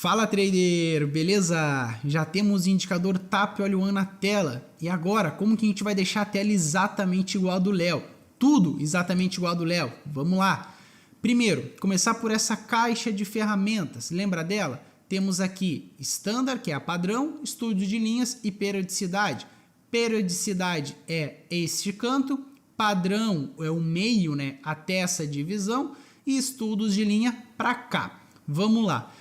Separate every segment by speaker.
Speaker 1: Fala trader, beleza? Já temos o indicador TAP-All-One na tela. E agora, como que a gente vai deixar a tela exatamente igual a do Léo? Tudo exatamente igual a do Léo. Vamos lá. Primeiro, começar por essa caixa de ferramentas. Lembra dela? Temos aqui Standard, que é a padrão, estudo de linhas e periodicidade. Periodicidade é este canto, padrão é o meio, né, até essa divisão e estudos de linha para cá. Vamos lá.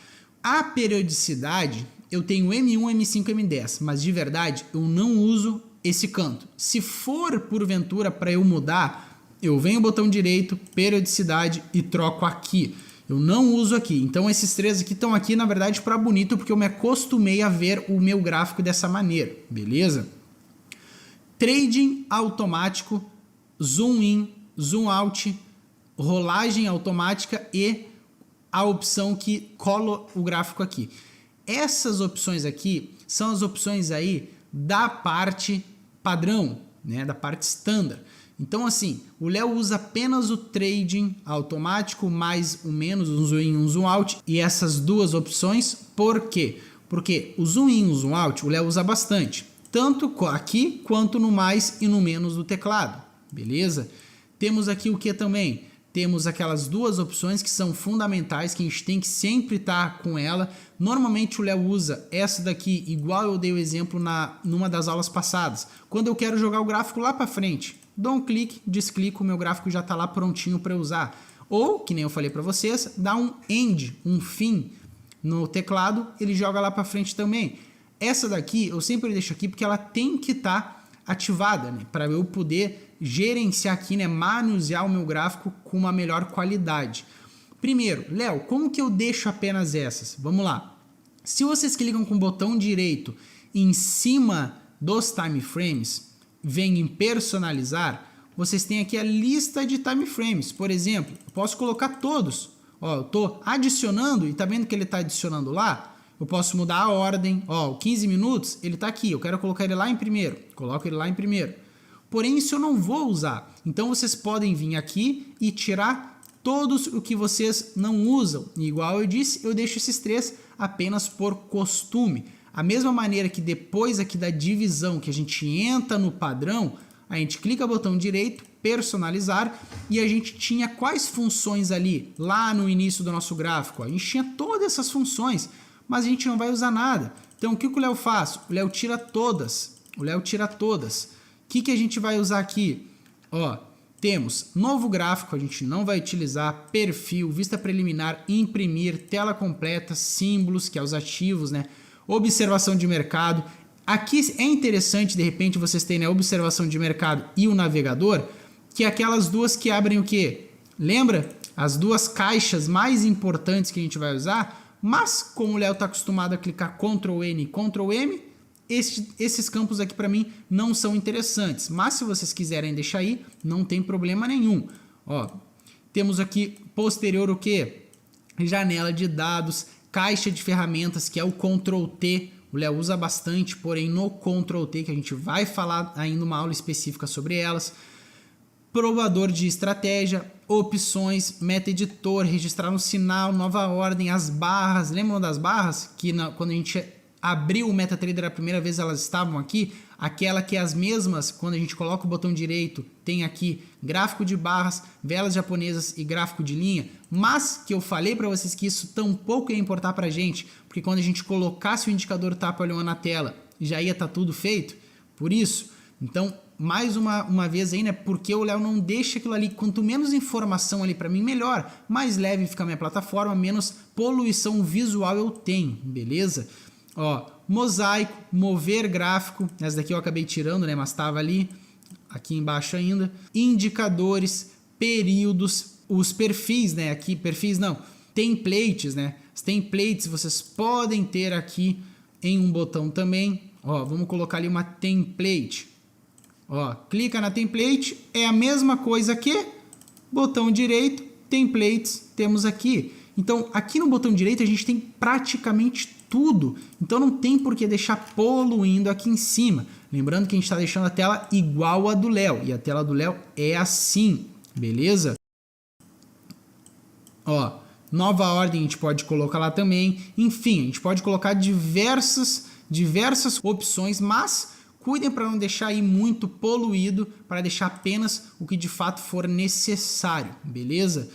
Speaker 1: A periodicidade, eu tenho M1, M5, M10, mas de verdade eu não uso esse canto. Se for porventura para eu mudar, eu venho o botão direito, periodicidade e troco aqui. Eu não uso aqui. Então esses três aqui estão aqui na verdade para bonito porque eu me acostumei a ver o meu gráfico dessa maneira, beleza? Trading automático, zoom in, zoom out, rolagem automática e a opção que cola o gráfico aqui. Essas opções aqui são as opções aí da parte padrão, né, da parte standard. Então assim, o Léo usa apenas o trading automático mais o menos, um zoom in, um zoom out e essas duas opções. Por quê? Porque o zoom in e o zoom out o Léo usa bastante, tanto aqui quanto no mais e no menos do teclado, beleza? Temos aqui o que também? Temos aquelas duas opções que são fundamentais, que a gente tem que sempre estar com ela. Normalmente o Léo usa essa daqui, igual eu dei o exemplo numa das aulas passadas. Quando eu quero jogar o gráfico lá para frente, dou um clique, desclico, o meu gráfico já está lá prontinho para usar. Ou, que nem eu falei para vocês, dá um end, um fim no teclado, ele joga lá para frente também. Essa daqui eu sempre deixo aqui porque ela tem que estar ativada, né, para eu poder gerenciar aqui, né, manusear o meu gráfico com uma melhor qualidade. Primeiro, Léo, como que eu deixo apenas essas? Vamos lá. Se vocês clicam com o botão direito em cima dos time frames, vem em personalizar, vocês têm aqui a lista de time frames. Por exemplo, eu posso colocar todos. Ó, eu estou adicionando e tá vendo que ele está adicionando lá? Eu posso mudar a ordem, ó, 15 minutos, ele está aqui, eu quero colocar ele lá em primeiro, coloco ele lá em primeiro. Porém, isso eu não vou usar, então vocês podem vir aqui e tirar todos o que vocês não usam. Igual eu disse, eu deixo esses três apenas por costume. A mesma maneira que depois aqui da divisão que a gente entra no padrão, a gente clica no botão direito, personalizar, e a gente tinha quais funções ali, lá no início do nosso gráfico, ó, a gente tinha todas essas funções, mas a gente não vai usar nada. Então o que o Léo faz? O Léo tira todas. O Léo tira todas. O que a gente vai usar aqui? Ó, temos novo gráfico, a gente não vai utilizar, perfil, vista preliminar, imprimir, tela completa, símbolos, que é os ativos, né? Observação de mercado. Aqui é interessante, de repente, vocês terem a observação de mercado e o navegador, que é aquelas duas que abrem o quê? Lembra? As duas caixas mais importantes que a gente vai usar. Mas, como o Léo está acostumado a clicar Ctrl N e Ctrl M, esses campos aqui para mim não são interessantes. Mas se vocês quiserem deixar aí, não tem problema nenhum. Ó, temos aqui posterior o quê? Janela de dados, caixa de ferramentas, que é o Ctrl T. O Léo usa bastante, porém no Ctrl T, que a gente vai falar ainda uma aula específica sobre elas. Provador de estratégia, opções, meta editor, registrar no sinal, nova ordem, as barras. Lembram das barras? Que quando a gente abriu o MetaTrader a primeira vez elas estavam aqui. Aquela que é as mesmas, quando a gente coloca o botão direito, tem aqui gráfico de barras, velas japonesas e gráfico de linha. Mas que eu falei para vocês que isso tampouco ia importar para a gente, porque quando a gente colocasse o indicador TAP-All-One na tela, já ia estar tudo feito. Por isso, então, mais uma vez aí, né? Porque o Léo não deixa aquilo ali. Quanto menos informação ali para mim, melhor. Mais leve fica a minha plataforma, menos poluição visual eu tenho, beleza? Ó, mosaico, mover gráfico. Essa daqui eu acabei tirando, né? Mas estava ali, aqui embaixo ainda. Indicadores, períodos, os perfis, né? Aqui, perfis não. Templates, né? As templates vocês podem ter aqui em um botão também. Ó, vamos colocar ali uma template. Ó, clica na template, é a mesma coisa que botão direito, templates, temos aqui. Então, aqui no botão direito a gente tem praticamente tudo. Então, não tem por que deixar poluindo aqui em cima. Lembrando que a gente está deixando a tela igual a do Léo. E a tela do Léo é assim, beleza? Ó, nova ordem a gente pode colocar lá também. Enfim, a gente pode colocar diversas opções, mas cuidem para não deixar aí muito poluído, para deixar apenas o que de fato for necessário, beleza?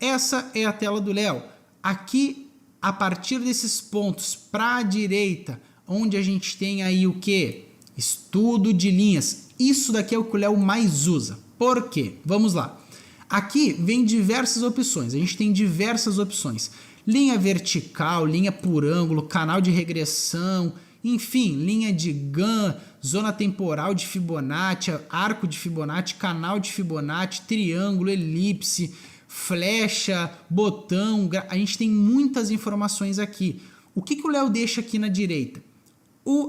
Speaker 1: Essa é a tela do Léo. Aqui, a partir desses pontos para a direita, onde a gente tem aí o que? Estudo de linhas. Isso daqui é o que o Léo mais usa. Por quê? Vamos lá. Aqui vem diversas opções. A gente tem diversas opções. Linha vertical, linha por ângulo, canal de regressão, enfim, linha de Gann, zona temporal de Fibonacci, arco de Fibonacci, canal de Fibonacci, triângulo, elipse, flecha, botão. A gente tem muitas informações aqui. O que o Léo deixa aqui na direita?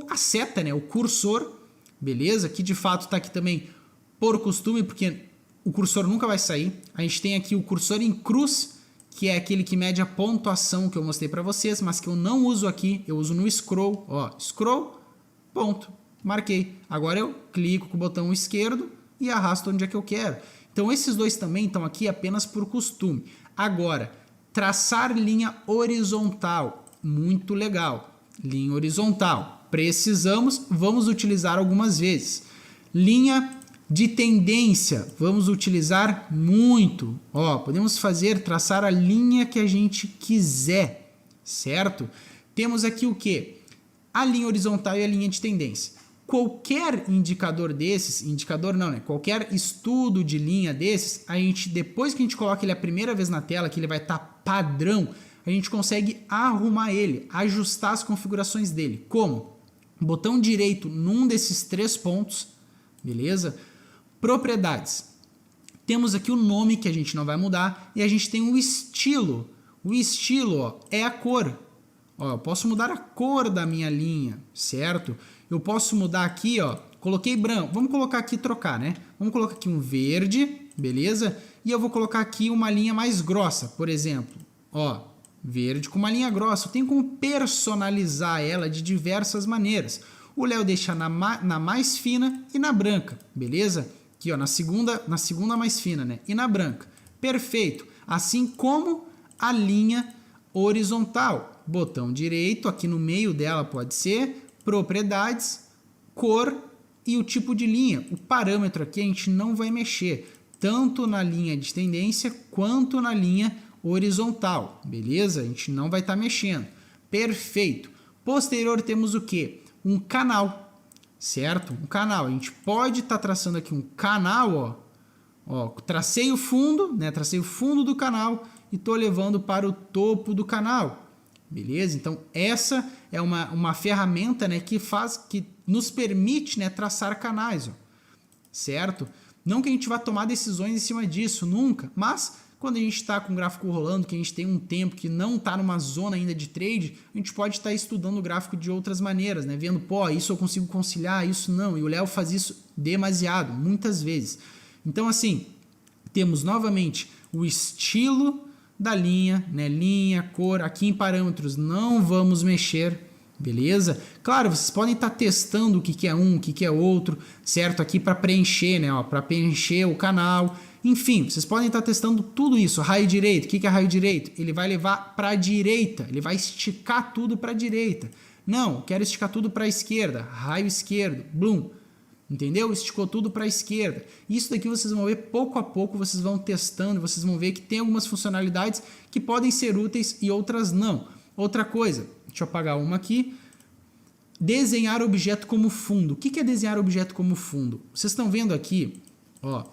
Speaker 1: A seta, né? O cursor, beleza? Que de fato está aqui também por costume, porque o cursor nunca vai sair. A gente tem aqui o cursor em cruz, que é aquele que mede a pontuação que eu mostrei para vocês, mas que eu não uso aqui, eu uso no scroll. Ó, scroll, ponto, marquei. Agora eu clico com o botão esquerdo e arrasto onde é que eu quero. Então esses dois também estão aqui apenas por costume. Agora, traçar linha horizontal, muito legal. Linha horizontal, precisamos, vamos utilizar algumas vezes. Linha de tendência, vamos utilizar muito. Ó, podemos traçar a linha que a gente quiser, certo? Temos aqui o que? A linha horizontal e a linha de tendência. Qualquer indicador desses, indicador não, né? Qualquer estudo de linha desses, a gente, depois que a gente coloca ele a primeira vez na tela, que ele vai estar padrão, a gente consegue arrumar ele, ajustar as configurações dele. Como? Botão direito num desses 3 pontos, beleza? Propriedades. Temos aqui o nome que a gente não vai mudar e a gente tem o estilo. O estilo, ó, é a cor. Ó, eu posso mudar a cor da minha linha, certo? Eu posso mudar aqui, ó, coloquei branco. Vamos colocar aqui, trocar, né? Vamos colocar aqui um verde, beleza? E eu vou colocar aqui uma linha mais grossa, por exemplo. Ó, verde com uma linha grossa. Eu tenho como personalizar ela de diversas maneiras. O Léo deixa na mais fina e na branca, beleza? Aqui, ó, na segunda mais fina, né? E na branca. Perfeito. Assim como a linha horizontal. Botão direito, aqui no meio dela pode ser, propriedades, cor e o tipo de linha. O parâmetro aqui a gente não vai mexer, tanto na linha de tendência quanto na linha horizontal, beleza? A gente não vai estar mexendo. Perfeito. Posterior temos o quê? Um canal, certo? Um canal. A gente pode estar traçando aqui um canal, ó. Tracei o fundo, né? Tracei o fundo do canal e estou levando para o topo do canal, beleza? Então essa é uma ferramenta, né, que nos permite, né, traçar canais, ó, certo? Não que a gente vá tomar decisões em cima disso, nunca, mas quando a gente está com o gráfico rolando, que a gente tem um tempo que não está numa zona ainda de trade, a gente pode estar estudando o gráfico de outras maneiras, né? Vendo, pô, isso eu consigo conciliar, isso não. E o Léo faz isso demasiado, muitas vezes. Então, assim, temos novamente o estilo da linha, né? Linha, cor, aqui em parâmetros não vamos mexer, beleza? Claro, vocês podem estar testando o que é um, o que é outro, certo? Aqui para preencher, né? Para preencher o canal. Enfim, vocês podem estar testando tudo isso. Raio direito, o que é raio direito? Ele vai levar para a direita, ele vai esticar tudo para a direita. Não, quero esticar tudo para a esquerda, raio esquerdo, blum. Entendeu? Esticou tudo para a esquerda. Isso daqui vocês vão ver pouco a pouco, vocês vão testando, vocês vão ver que tem algumas funcionalidades que podem ser úteis e outras não. Outra coisa, deixa eu apagar uma aqui. Desenhar objeto como fundo. O que é desenhar objeto como fundo? Vocês estão vendo aqui, ó,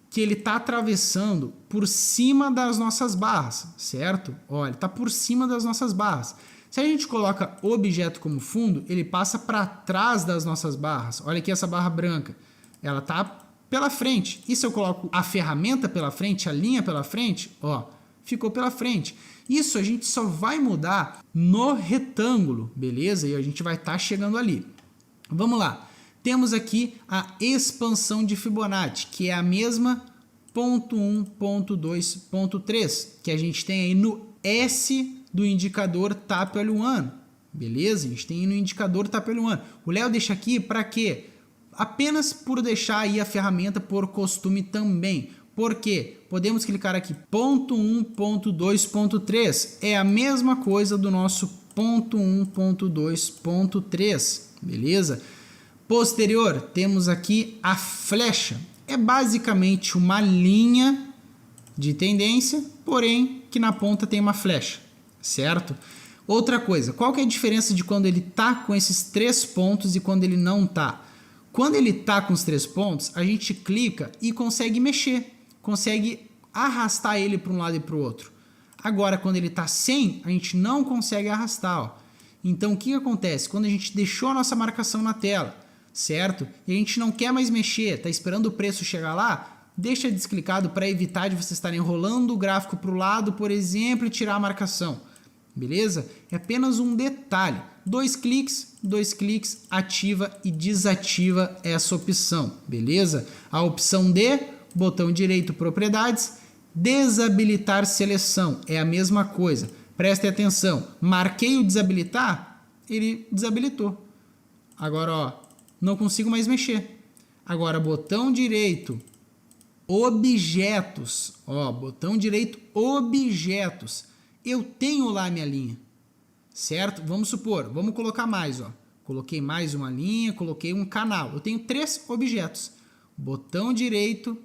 Speaker 1: que ele está atravessando por cima das nossas barras, certo? Olha, ele está por cima das nossas barras. Se a gente coloca objeto como fundo, ele passa para trás das nossas barras. Olha aqui essa barra branca, ela está pela frente. E se eu coloco a ferramenta pela frente, a linha pela frente, ó, ficou pela frente. Isso a gente só vai mudar no retângulo, beleza? E a gente vai estar chegando ali. Vamos lá. Temos aqui a expansão de Fibonacci, que é a mesma ponto 1, ponto 2, ponto 3, que a gente tem aí no S do indicador Tapiole-Yuan, beleza? A gente tem aí no indicador Tapiole-Yuan. O Léo deixa aqui para quê? Apenas por deixar aí a ferramenta por costume também. Por quê? Podemos clicar aqui, ponto 1, ponto 2, ponto 3. É a mesma coisa do nosso ponto 1, ponto 2, ponto 3. Beleza? Posterior, temos aqui a flecha. É basicamente uma linha de tendência, porém que na ponta tem uma flecha, certo? Outra coisa, qual que é a diferença de quando ele está com esses 3 pontos e quando ele não está? Quando ele está com os 3 pontos, a gente clica e consegue mexer, consegue arrastar ele para um lado e para o outro. Agora, quando ele está sem, a gente não consegue arrastar. Ó. Então, o que acontece? Quando a gente deixou a nossa marcação na tela, certo? E a gente não quer mais mexer, está esperando o preço chegar lá, deixa desclicado para evitar de você estar enrolando o gráfico para o lado, por exemplo, e tirar a marcação. Beleza? É apenas um detalhe. 2 cliques, ativa e desativa essa opção. Beleza? A opção de botão direito propriedades, desabilitar seleção. É a mesma coisa. Prestem atenção. Marquei o desabilitar, ele desabilitou. Agora, ó, não consigo mais mexer. Agora, botão direito objetos, ó, botão direito objetos, eu tenho lá a minha linha, certo? Vamos supor, vamos colocar mais, ó, coloquei mais uma linha, coloquei um canal, eu tenho 3 objetos, botão direito,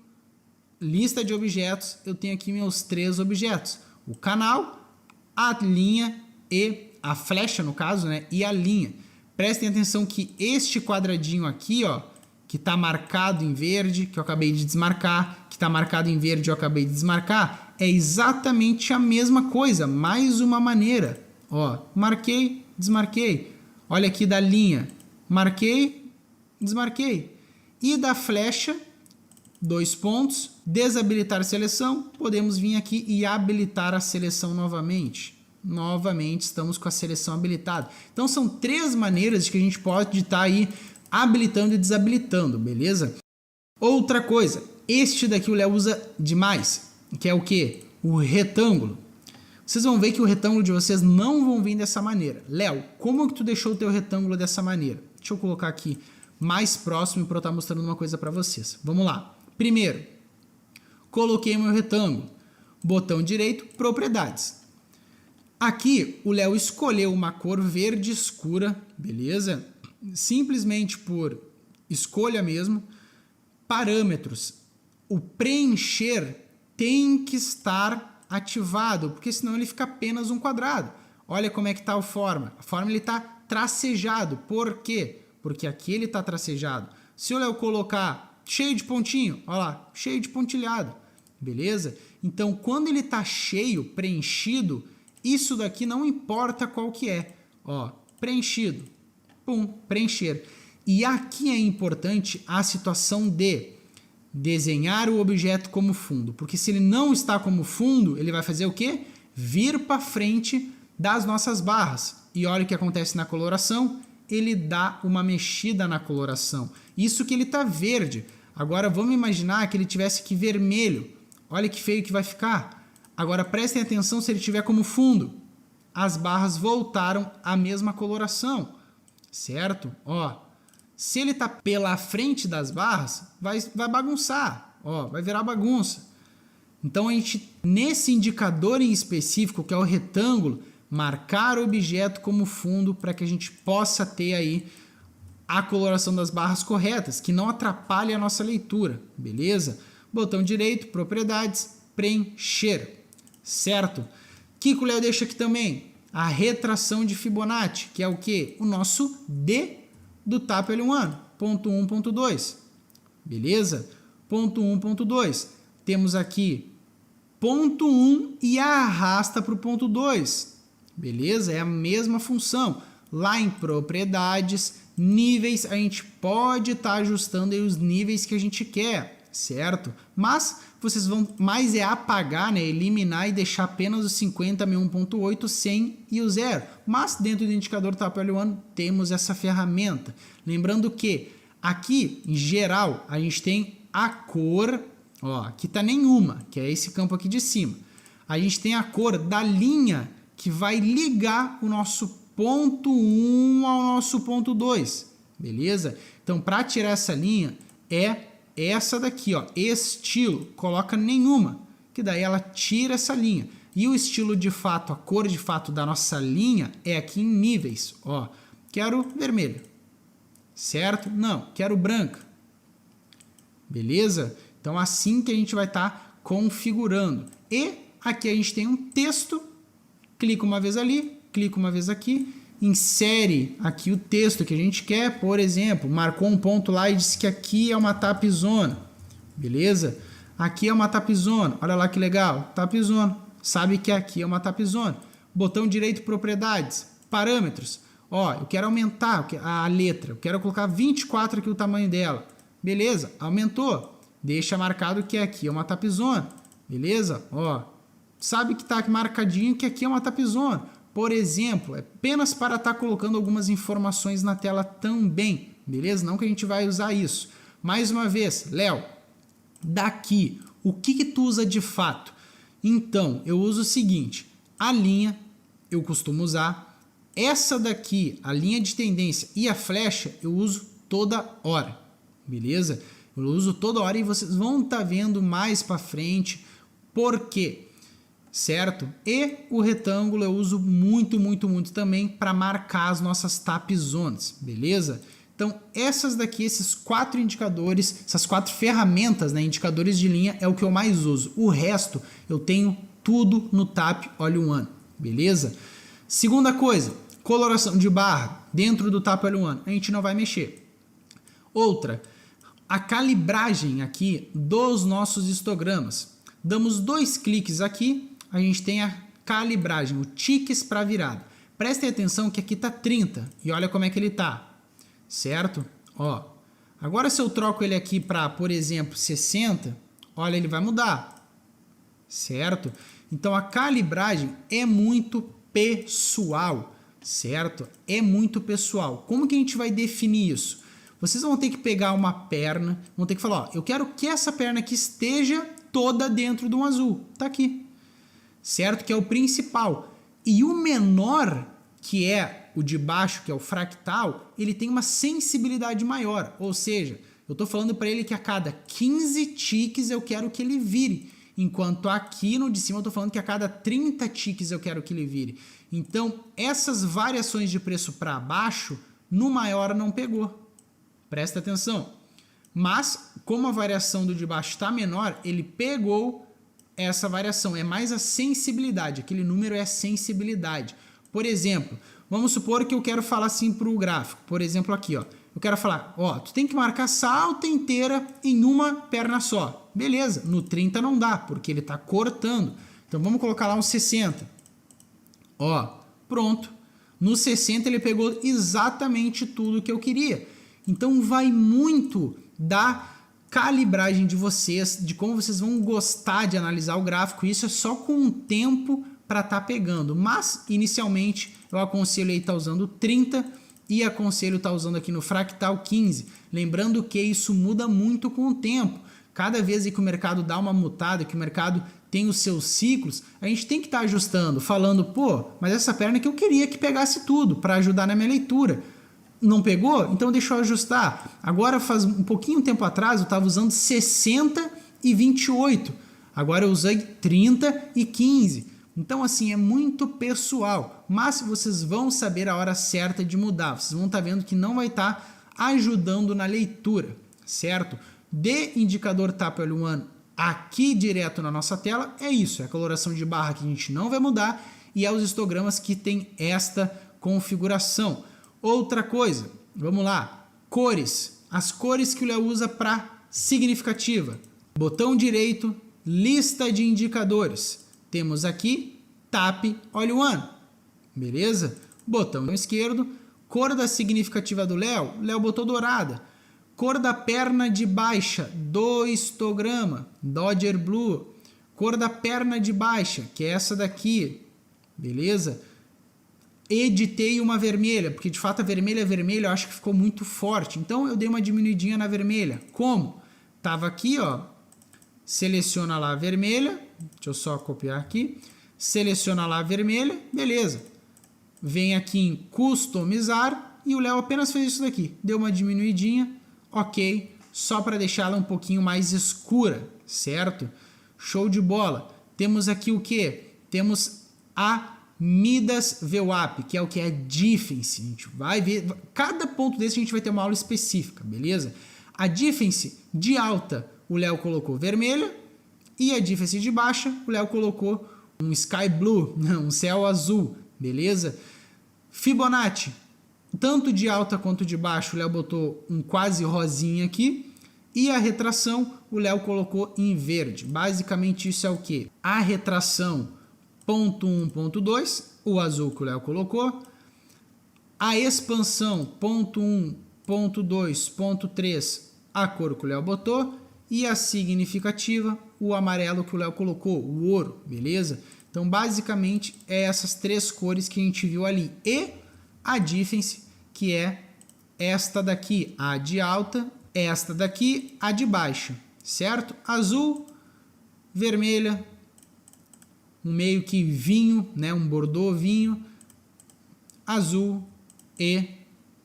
Speaker 1: lista de objetos, eu tenho aqui meus 3 objetos, o canal, a linha e a flecha no caso, né, e a linha. Prestem atenção que este quadradinho aqui, ó, que está marcado em verde, que eu acabei de desmarcar, que está marcado em verde, eu acabei de desmarcar, é exatamente a mesma coisa, mais uma maneira. Ó, marquei, desmarquei. Olha aqui da linha, marquei, desmarquei. E da flecha, 2 pontos, desabilitar a seleção, podemos vir aqui e habilitar a seleção novamente. Novamente estamos com a seleção habilitada. Então são 3 maneiras que a gente pode estar aí habilitando e desabilitando, beleza? Outra coisa, este daqui o Léo usa demais, que é o que? O retângulo. Vocês vão ver que o retângulo de vocês não vão vir dessa maneira. Léo, como que tu deixou o teu retângulo dessa maneira? Deixa eu colocar aqui mais próximo para eu estar mostrando uma coisa para vocês. Vamos lá. Primeiro, coloquei meu retângulo. Botão direito, propriedades. Aqui o Léo escolheu uma cor verde escura, beleza? Simplesmente por escolha mesmo. Parâmetros. O preencher tem que estar ativado, porque senão ele fica apenas um quadrado. Olha como é que está a forma. A forma ele está tracejado. Por quê? Porque aqui ele está tracejado. Se eu colocar cheio de pontinho, olha lá, cheio de pontilhado. Beleza? Então, quando ele está cheio, preenchido, isso daqui não importa qual que é. Ó, preenchido. Pum, preencher. E aqui é importante a situação de desenhar o objeto como fundo, porque se ele não está como fundo, ele vai fazer o quê? Vir para frente das nossas barras. E olha o que acontece na coloração, ele dá uma mexida na coloração. Isso que ele está verde. Agora vamos imaginar que ele tivesse aqui vermelho. Olha que feio que vai ficar. Agora prestem atenção se ele tiver como fundo. As barras voltaram à mesma coloração, certo? Ó. Se ele está pela frente das barras, vai bagunçar, ó, vai virar bagunça. Então, a gente, nesse indicador em específico, que é o retângulo, marcar o objeto como fundo para que a gente possa ter aí a coloração das barras corretas, que não atrapalhe a nossa leitura, beleza? Botão direito, propriedades, preencher, certo? O que o Léo deixa aqui também? A retração de Fibonacci, que é o quê? O nosso D do TAP All-in-One, ponto 1, ponto 2, beleza? Ponto 1, ponto 2, temos aqui ponto 1 e arrasta para o ponto 2, beleza? É a mesma função. Lá em propriedades, níveis, a gente pode estar ajustando aí os níveis que a gente quer, certo? Mas vocês vão mais apagar, né? Eliminar e deixar apenas o 50, 1.8, 100 e o 0. Mas dentro do indicador TAP All-in-One temos essa ferramenta. Lembrando que aqui, em geral, a gente tem a cor, ó, aqui tá nenhuma, que é esse campo aqui de cima. A gente tem a cor da linha que vai ligar o nosso ponto 1 ao nosso ponto 2, beleza? Então, para tirar essa linha é essa daqui, ó, estilo, coloca nenhuma, que daí ela tira essa linha. E o estilo de fato, a cor de fato da nossa linha é aqui em níveis, ó. Quero vermelho, certo? Não, quero branca. Beleza? Então assim que a gente vai estar configurando. E aqui a gente tem um texto, clica uma vez ali, clica uma vez aqui, insere aqui o texto que a gente quer, por exemplo, marcou um ponto lá e disse que aqui é uma tapzona, beleza? Aqui é uma tapzona, olha lá que legal, tapzona, sabe que aqui é uma tapzona. Botão direito propriedades, parâmetros, ó, eu quero aumentar a letra, eu quero colocar 24 aqui o tamanho dela, beleza? Aumentou, deixa marcado que aqui é uma tapzona, beleza? Ó, sabe que tá marcadinho que aqui é uma tapzona. Por exemplo, é apenas para estar colocando algumas informações na tela também, beleza? Não que a gente vai usar isso. Mais uma vez, Léo, daqui, o que tu usa de fato? Então, eu uso o seguinte, a linha, eu costumo usar, essa daqui, a linha de tendência e a flecha, eu uso toda hora, beleza? Eu uso toda hora e vocês vão estar vendo mais para frente por quê? Certo? E o retângulo eu uso muito também para marcar as nossas tapzonas, beleza? Então, essas daqui, esses 4 indicadores, essas 4 ferramentas, né, indicadores de linha, é o que eu mais uso. O resto, eu tenho tudo no Tap All-in-One, beleza? Segunda coisa, coloração de barra dentro do Tap All-in-One, a gente não vai mexer. Outra, a calibragem aqui dos nossos histogramas. Damos 2 cliques aqui, a gente tem a calibragem, o tiques para virada. Prestem atenção que aqui está 30 e olha como é que ele está, certo? Ó, agora se eu troco ele aqui para, por exemplo, 60, olha, ele vai mudar, certo? Então a calibragem é muito pessoal, certo? É muito pessoal. Como que a gente vai definir isso? Vocês vão ter que pegar uma perna, vão ter que falar, ó, eu quero que essa perna aqui esteja toda dentro de um azul, tá aqui. Certo? Que é o principal. E o menor, que é o de baixo, que é o fractal, ele tem uma sensibilidade maior. Ou seja, eu estou falando para ele que a cada 15 tiques eu quero que ele vire. Enquanto aqui no de cima eu estou falando que a cada 30 tiques eu quero que ele vire. Então, essas variações de preço para baixo, no maior não pegou. Presta atenção. Mas, como a variação do de baixo está menor, ele pegou essa variação, é mais a sensibilidade, aquele número é a sensibilidade. Por exemplo, vamos supor que eu quero falar assim para o gráfico, por exemplo aqui, ó, eu quero falar, ó, tu tem que marcar essa alta inteira em uma perna só. Beleza, no 30 não dá, porque ele está cortando. Então vamos colocar lá um 60. Ó, pronto. No 60 ele pegou exatamente tudo que eu queria. Então vai muito da calibragem de vocês, de como vocês vão gostar de analisar o gráfico. Isso é só com o tempo para estar pegando. Mas, inicialmente, eu aconselho aí estar usando 30 e aconselho estar usando aqui no fractal 15. Lembrando que isso muda muito com o tempo. Cada vez que o mercado dá uma mutada, que o mercado tem os seus ciclos, a gente tem que estar ajustando, falando, pô, mas essa perna que eu queria que pegasse tudo para ajudar na minha leitura. Não pegou? Então deixa eu ajustar. Agora faz um pouquinho tempo atrás eu estava usando 60 e 28. Agora eu usei 30 e 15. Então assim, é muito pessoal. Mas vocês vão saber a hora certa de mudar. Vocês vão estar vendo que não vai estar ajudando na leitura, certo? De indicador Tap All-in-One aqui direto na nossa tela, é isso. É a coloração de barra que a gente não vai mudar e é os histogramas que tem esta configuração. Outra coisa, vamos lá, cores. As cores que o Léo usa para significativa. Botão direito, lista de indicadores. Temos aqui Tap All-in-One, beleza? Botão esquerdo, cor da significativa do Léo, Léo botou dourada. Cor da perna de baixa do histograma, Dodger Blue. Cor da perna de baixa, que é essa daqui, beleza? Editei uma vermelha, porque de fato a vermelha eu acho que ficou muito forte. Então eu dei uma diminuidinha na vermelha. Como? Tava aqui, ó. Seleciona lá a vermelha. Deixa eu só copiar aqui. Seleciona lá a vermelha. Beleza. Vem aqui em customizar. E o Léo apenas fez isso daqui. Deu uma diminuidinha. Ok. só para deixar ela um pouquinho mais escura, certo? Show de bola. Temos aqui o que? Temos a Midas VWAP, que é o que? É Defense. A gente vai ver, cada ponto desse a gente vai ter uma aula específica, beleza? A Defense de alta, o Léo colocou vermelha, e a Defense de baixa, o Léo colocou um Sky Blue, um céu azul, beleza? Fibonacci, tanto de alta quanto de baixo, o Léo botou um quase rosinha aqui. E a retração, o Léo colocou em verde. Basicamente isso é o que? A retração, ponto 1, ponto 2, o azul que o Léo colocou. A expansão, ponto 1, ponto 2, ponto 3, a cor que o Léo botou. E a significativa, o amarelo que o Léo colocou, o ouro, beleza? Então, basicamente, é essas três cores que a gente viu ali. E a Defense, que é esta daqui, a de alta, esta daqui, a de baixa, certo? Azul, vermelha, um meio que vinho, né? Um Bordeaux vinho, azul e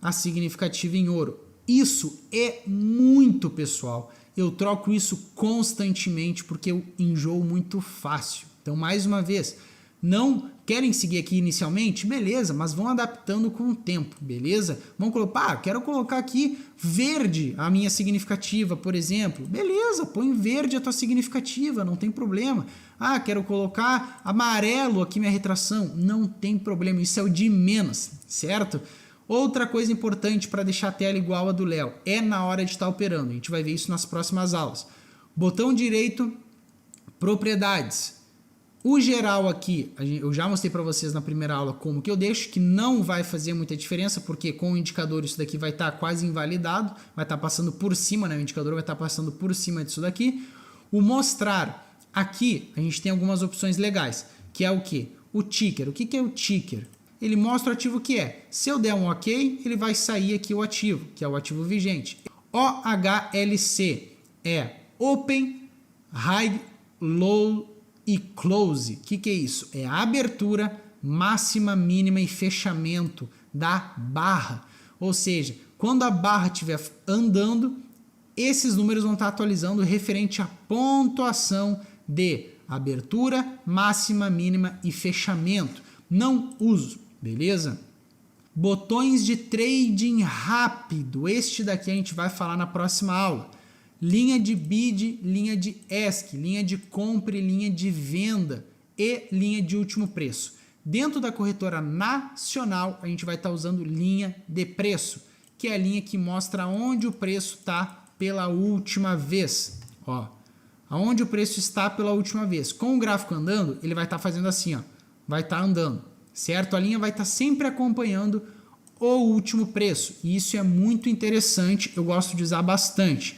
Speaker 1: a significativa em ouro. Isso é muito, pessoal. Eu troco isso constantemente porque eu enjoo muito fácil. Então, mais uma vez, não querem seguir aqui inicialmente? Beleza, mas vão adaptando com o tempo, beleza? Vão colocar, quero colocar aqui verde a minha significativa, por exemplo. Beleza, põe verde a tua significativa, não tem problema. Ah, quero colocar amarelo aqui minha retração. Não tem problema, isso é o de menos, certo? Outra coisa importante para deixar a tela igual a do Léo é na hora de estar operando. A gente vai ver isso nas próximas aulas. Botão direito, propriedades. O geral aqui, eu já mostrei para vocês na primeira aula como que eu deixo, que não vai fazer muita diferença, porque com o indicador isso daqui vai estar quase invalidado, vai estar passando por cima, né? O indicador vai estar passando por cima disso daqui. O mostrar, aqui a gente tem algumas opções legais, que é o que? O ticker. O que é o ticker? Ele mostra o ativo que é. Se eu der um OK, ele vai sair aqui o ativo, que é o ativo vigente. OHLC é Open, High, Low e Close. O que é isso? É a abertura, máxima, mínima e fechamento da barra. Ou seja, quando a barra estiver andando, esses números vão estar atualizando referente à pontuação de abertura, máxima, mínima e fechamento. Não uso. Beleza? Botões de trading rápido. Este daqui a gente vai falar na próxima aula. Linha de bid, linha de ESC, linha de compra e linha de venda e linha de último preço. Dentro da corretora nacional, a gente vai estar usando linha de preço, que é a linha que mostra onde o preço está pela última vez. Ó, aonde o preço está pela última vez. Com o gráfico andando, ele vai estar fazendo assim, ó, vai estar andando. Certo? A linha vai estar sempre acompanhando o último preço. E isso é muito interessante, eu gosto de usar bastante.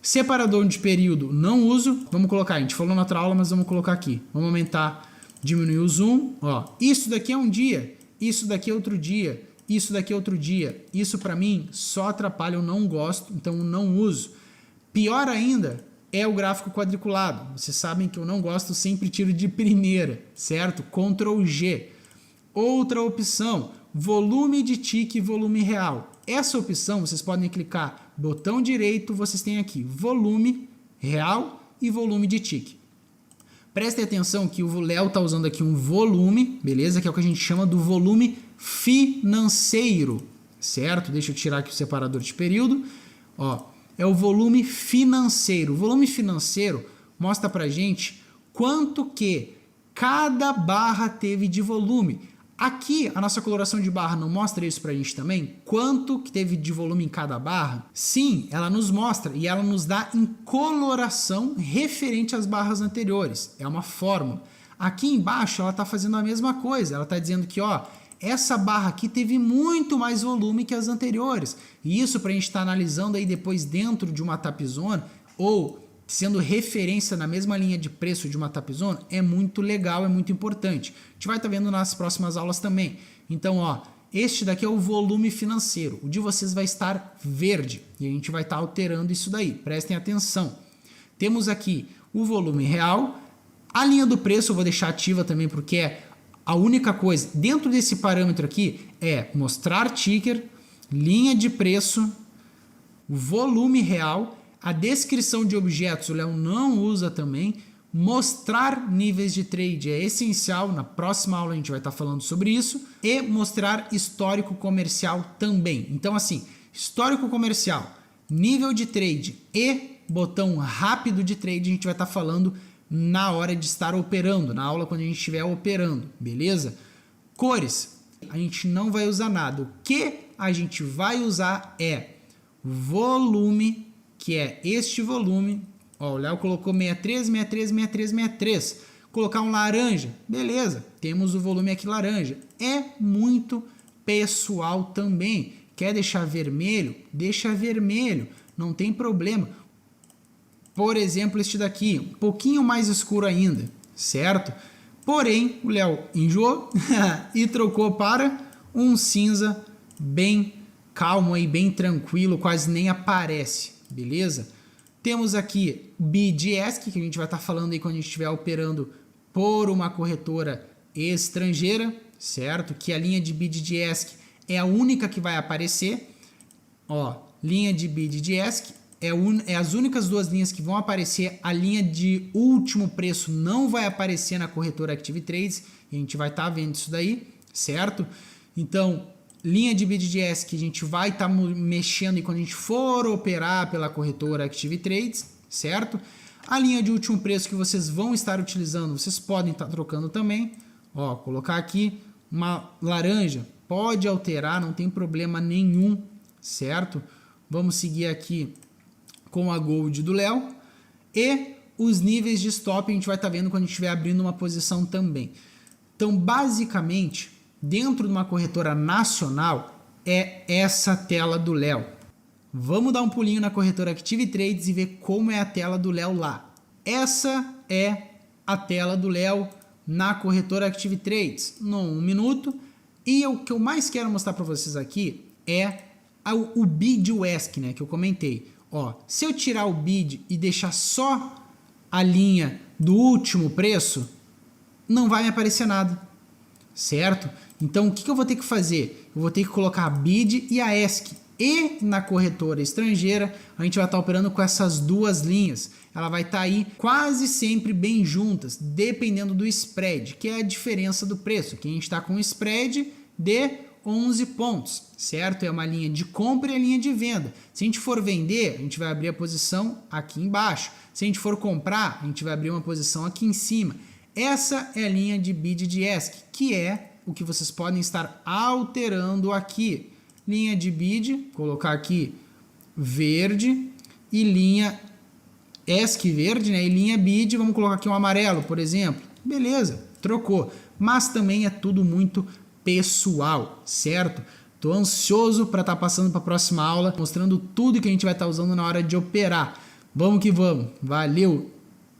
Speaker 1: Separador de período não uso. Vamos colocar, a gente falou na outra aula, mas vamos colocar aqui. Vamos aumentar, diminuir o zoom. Ó, isso daqui é um dia, isso daqui é outro dia, isso daqui é outro dia. Isso para mim só atrapalha, eu não gosto, então eu não uso. Pior ainda é o gráfico quadriculado. Vocês sabem que eu não gosto, sempre tiro de primeira, certo? Ctrl G. Outra opção, volume de tique e volume real. Essa opção vocês podem clicar, botão direito, vocês têm aqui volume real e volume de tique. Prestem atenção que o Léo está usando aqui um volume, beleza? Que é o que a gente chama do volume financeiro, certo? Deixa eu tirar aqui o separador de período. Ó, é o volume financeiro. O volume financeiro mostra pra gente quanto que cada barra teve de volume. Aqui, a nossa coloração de barra não mostra isso pra gente também? Quanto que teve de volume em cada barra? Sim, ela nos mostra e ela nos dá em coloração referente às barras anteriores. É uma fórmula. Aqui embaixo, ela está fazendo a mesma coisa. Ela está dizendo que, ó, essa barra aqui teve muito mais volume que as anteriores. E isso para a gente estar analisando aí depois dentro de uma tapzone ou sendo referência na mesma linha de preço de uma tapzone, é muito legal, é muito importante. A gente vai estar vendo nas próximas aulas também. Então, ó, este daqui é o volume financeiro. O de vocês vai estar verde e a gente vai estar alterando isso daí. Prestem atenção. Temos aqui o volume real. A linha do preço eu vou deixar ativa também porque é a única coisa dentro desse parâmetro aqui é mostrar ticker, linha de preço, volume real, a descrição de objetos o Léo não usa também, mostrar níveis de trade é essencial, na próxima aula a gente vai estar falando sobre isso, e mostrar histórico comercial também. Então assim, histórico comercial, nível de trade e botão rápido de trade a gente vai estar falando na hora de estar operando, na aula quando a gente estiver operando, beleza? Cores, a gente não vai usar nada. O que a gente vai usar é volume, que é este volume. Ó, o Léo colocou 63, 63, 63, 63. Colocar um laranja, beleza, temos o volume aqui laranja. É muito pessoal também. Quer deixar vermelho? Deixa vermelho, não tem problema. Por exemplo, este daqui, um pouquinho mais escuro ainda, certo? Porém, o Léo enjoou e trocou para um cinza bem calmo aí, bem tranquilo, quase nem aparece, beleza? Temos aqui BID e ESC, que a gente vai estar falando aí quando a gente estiver operando por uma corretora estrangeira, certo? Que a linha de BID e de ESC é a única que vai aparecer. Ó, linha de BID e de ESC é as únicas duas linhas que vão aparecer. A linha de último preço não vai aparecer na corretora Active Trades, e a gente vai estar vendo isso daí, certo? Então, linha de BID de ESC que a gente vai estar mexendo e quando a gente for operar pela corretora Active Trades, certo? A linha de último preço que vocês vão estar utilizando, vocês podem estar trocando também. Ó, colocar aqui uma laranja, pode alterar, não tem problema nenhum, certo? Vamos seguir aqui com a Gold do Léo. E os níveis de stop a gente vai estar vendo quando a gente estiver abrindo uma posição também. Então, basicamente, dentro de uma corretora nacional, é essa tela do Léo. Vamos dar um pulinho na corretora Active Trades e ver como é a tela do Léo lá. Essa é a tela do Léo na corretora Active Trades, no 1 minuto. E o que eu mais quero mostrar para vocês aqui é o BID e o ESC, né, que eu comentei. Ó, se eu tirar o BID e deixar só a linha do último preço, não vai me aparecer nada, certo? Então, o que eu vou ter que fazer? Eu vou ter que colocar a BID e a ESC. E na corretora estrangeira, a gente vai estar operando com essas duas linhas. Ela vai estar aí quase sempre bem juntas, dependendo do spread, que é a diferença do preço. Aqui a gente está com um spread de 11 pontos, certo? É uma linha de compra e a linha de venda. Se a gente for vender, a gente vai abrir a posição aqui embaixo. Se a gente for comprar, a gente vai abrir uma posição aqui em cima. Essa é a linha de BID e de ESC, que é o que vocês podem estar alterando aqui. Linha de BID, colocar aqui verde, e linha ESC verde, né? E linha BID, vamos colocar aqui um amarelo, por exemplo. Beleza, trocou. Mas também é tudo muito pessoal, certo? Tô ansioso para estar passando para a próxima aula, mostrando tudo que a gente vai estar usando na hora de operar. Vamos que vamos. Valeu!